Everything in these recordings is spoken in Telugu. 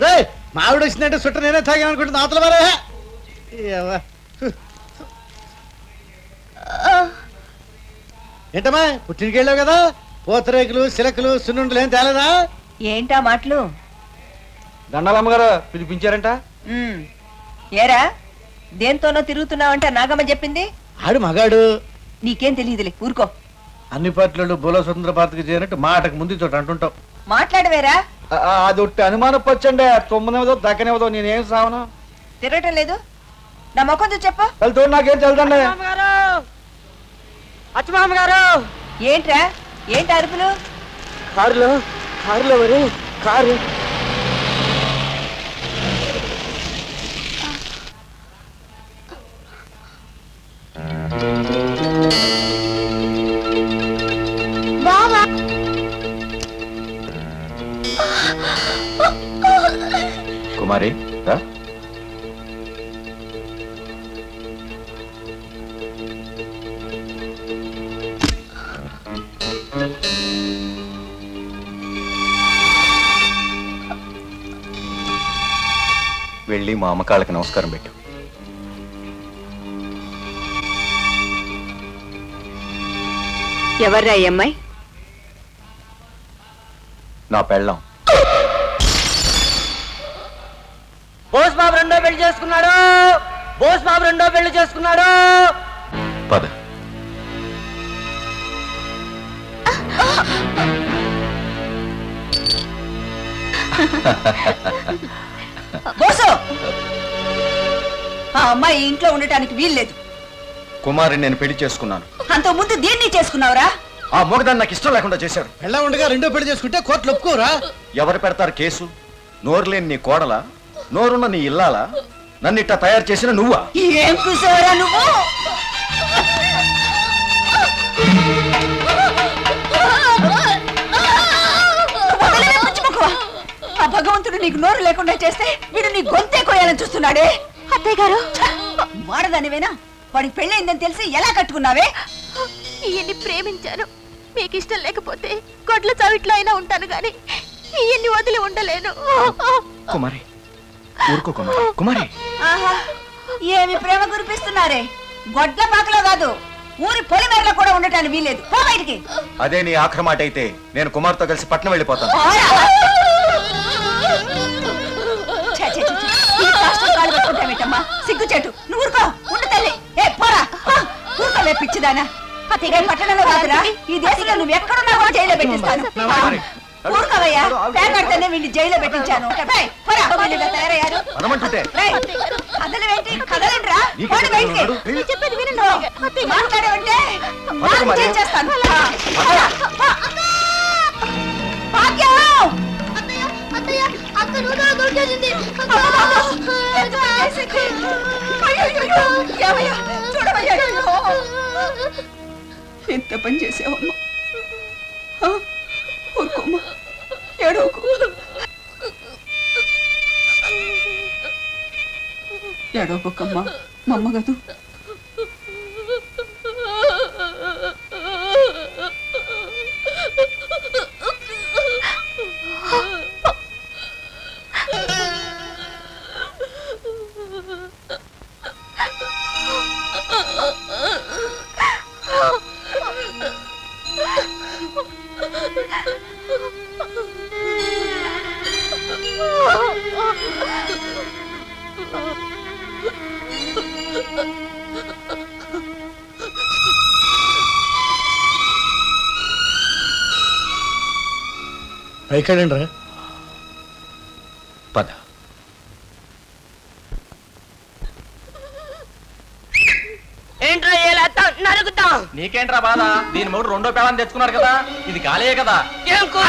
రే మావిడ వచ్చిందంటే సుట్ట నేనే తాగామనుకుంటుంది అవతల మరే. ఏంటమ్మా పుట్టినకి వెళ్ళావు కదా, పూతరేకులు సిలకులు సున్నుండలు ఏం తేలేదా? ఏంటా మాటలు? దండాలమ్మగారు పిలిపించారంట. ఏరా దేంతోనో తిరుగుతున్నావంట నాగమ్మ చెప్పింది. ఆడు మగాడు, నీకేం తెలియదులే ఊరుకో. అన్ని పార్టీలు బోలో స్వతంత్ర భారత్కి చేరినట్టు మాటకు ముందు చోట అంటుంటావు. మాట్లాడవేరా? అది ఒట్టి అనుమానపచ్చండి, తొమ్మిదేవదో దక్కనేవదో నేనేం సావను. తిరగటం లేదు, నా ముఖం చెప్పు. వెళ్తూ నాకేం తెలుదండి. అచ్చమామగారు ఏంట్రా ఏంటి అరుపులు? కారులో మరి కారు కుమారి వెళ్ళి మా అమ్మకాళ్ళకి నమస్కారం పెట్టు. ఎవర్రా ఈ అమ్మాయి? నా పెళ్ళాం. బోస్ బాబు రెండో పెళ్లి చేసుకున్నాడు. బోస్ బాబు రెండో పెళ్లి చేసుకున్నాడు. పద. బోసు, ఆ అమ్మాయి ఇంట్లో ఉండటానికి వీల్లేదు. కుమారిని నేను పెళ్లి చేసుకున్నాను. అంత ముందు దీన్ని చేసుకున్నావురా? ఆ మొగదాన్ని నాకు ఇష్టం లేకుండా చేశాడు. పెళ్ళ ఉండగా రెండో పెళ్లి చేసుకుంటే కోర్టులు ఒప్పుకోరా? ఎవరు పెడతారు కేసు? నోరు లేని నీ కోడలా, నోరున్న నీ ఇల్లాలా, నన్ను ఇట్టా తయారు చేసిన నువ్వా? ఏం కూసావరా నువ్వు? ఆ భగవంతుడు నీకు నోరు లేకుండా చేస్తే వీడు నీ గొంతే కోయాలని చూస్తున్నాడే. అత్తయ్య గారు, వాడదానివేనా? వాడికి పెళ్ళైందని తెలిసి ఎలా కట్టుకున్నావే? ఈయన్ని ప్రేమించాను. మీకు ఇష్టం లేకపోతే గొడ్ల చవిట్లో అయినా ఉంటాను గాని ఈయన్ని వదిలి ఉండలేను. కుమారి ఊరుకో కుమారి. కుమారి ఆహా, ఏమి ప్రేమ కురిపిస్తున్నారే! గొడ్ల పాకలో కాదు, ఊరి పొలిమేరలో కూడా ఉండటానికి వీలేదు. పో బయటికి. అదే నీ ఆఖరి మాట అయితే నేను కుమార్తో కలిసి పట్నం వెళ్ళిపోతాను. సిగ్గుచేటు, నువ్వు ఊరుకో. ఉండు తల్లి. ఏ పోరా, ఊరుకోలే పిచ్చిదానా. పట్టణంలో కాదురా, ఈ దేశంలో నువ్వు ఎక్కడున్నా కూడా జైల్లో పెట్టిస్తాను. ఊరుకోవయ్యా, పేకాడితేనే వీడిని జైల్లో పెట్టించాను. తయారయ్యారు. కదలవేంటి? కదలండిరా, చెప్పేది వినండి. మాట్లాడేవంటే చేస్తాను. ఎంత పని చేసావమ్మా? ఊరుకోమ్మా, ఏడవకు. ఏడవకమ్మా, మా అమ్మ కాదు. పైకెళ్ళండి రా. పద. ఏంట్రా ఏలేస్తా నరుకుతాం. నీకేంట్రా బాధ? దీని మూడు రెండో పేళాన్ని తెచ్చుకున్నారు కదా, ఇది కాలే కదా. ఏం కూర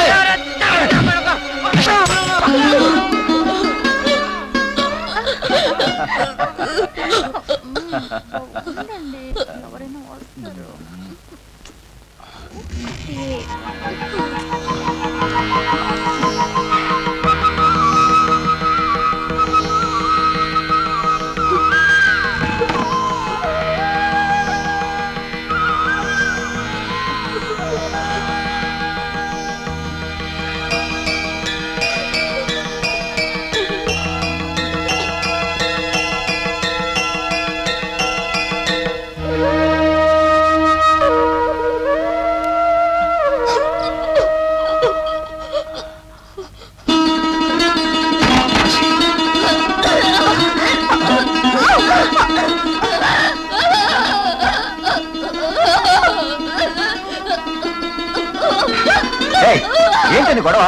ఏమిటని గొడవ?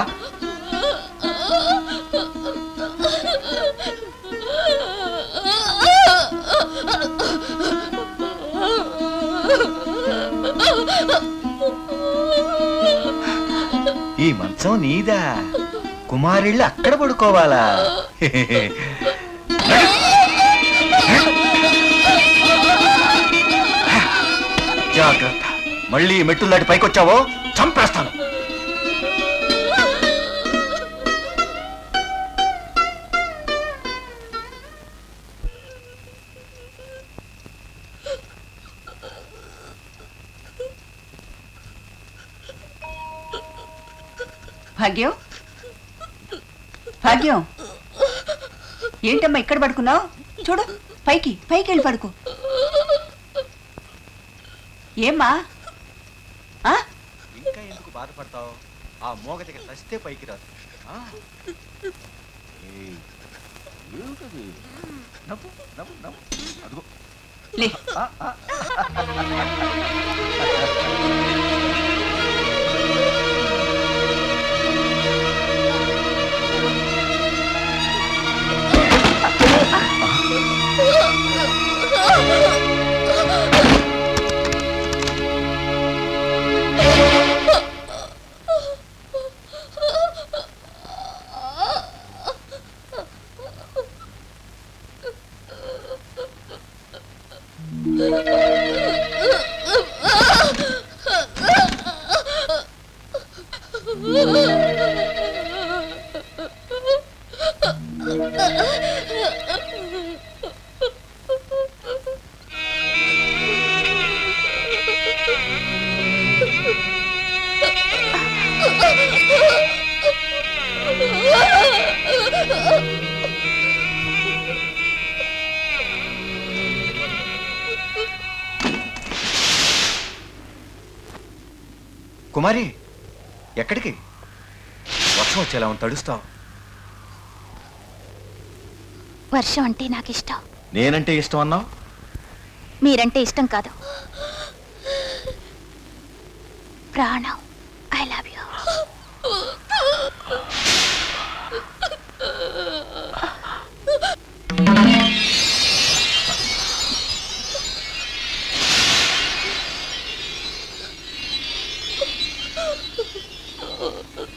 ఈ మంచం నీదా, కుమారిళ్ళు అక్కడ పడుకోవాలా? జాగ్రత్త, మళ్ళీ మెట్టులు దాటి పైకొచ్చావో చంపేస్తాను. భాగ్యం, భాగ్యం, ఏంటమ్మా ఇక్కడ పడుకున్నావు? చూడు, పైకి పైకి వెళ్ళి పడుకో. ఏమ్మా? ఇంకా ఎందుకు బాధపడతావు? ఆ మోగతికి చస్తే పైకి రాదు. నవ్వు నవ్వు నవ్వు, అదిగో. లే. కుమారి, ఎక్కడికి? వర్షం వచ్చేలా తడుస్తావు. వర్షం అంటే నాకు ఇష్టం. నేనంటే ఇష్టం అన్నావు? మీరంటే ఇష్టం కాదు, ప్రాణం. I love you.